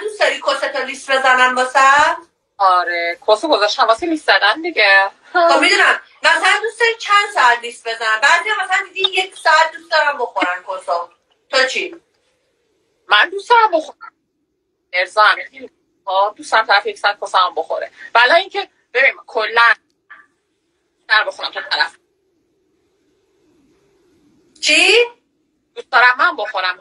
دوست داری کستو لیست بزنن واسه؟ آره کسو گذاشتم واسه لیست زدن دیگه. خب میدونم مثلا دوست داری چند ساعت لیست بزنن؟ بعضی مثلا دیدی 1 ساعت دوست دارم بخورن کسو. تو چی؟ من دوست دارم بخورم ارزا هم دوست دارم طرف 1 ساعت کسو هم بخوره. ولی اینکه ببین کلا در بخورم تا طرف چی؟ دوست دارم من بخورم.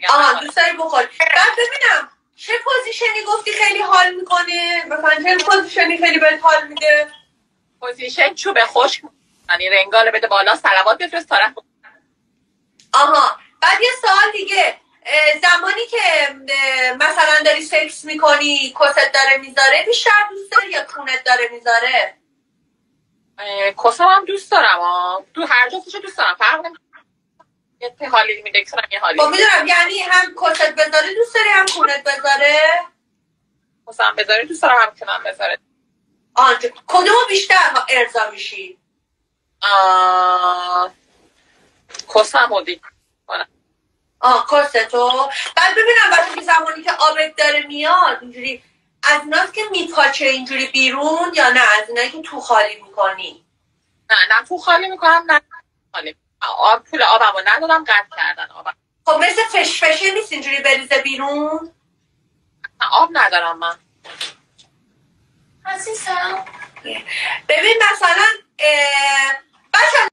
آها دوست داری بخوری. بعد ببینم چه پوزیشنی گفتی خیلی حال میکنه؟ مثلا چه پوزیشنی خیلی بهت حال میده؟ پوزیشن چوب خشک یعنی رنگال بده بالا صلوات بفرست طرف. آها بعد یه سوال دیگه، زمانی که مثلا داری سکس میکنی کست داره میذاره بیشتر دوست داری یا کونت داره میذاره؟ کسم هم دوست دارم تو هر جفتشو دوست دارم فرق نمیکنه. یه حالی میده که یه حالی. خب میدونم یعنی هم کست بذاره دوست داری هم کونت بذاره؟ کسم بذاره دوست دارم هم کونم بذاره. کدومو بیشتر ارضا میشی؟ کسم رو دیگه کستو. بعد ببینم وقتی زمانی که آبت داره میاد اینجوری از ایناست که میپاچه اینجوری بیرون یا نه از اینایی که تو خالی میکنی؟ نه تو خالی میکنم نه خالی پول آبمو ندادم قطع کردن آبم. خب مثل فشفشه نیست اینجوری بریزه بیرون؟ آب ندارم من عزیزم. ببین مثلا بچه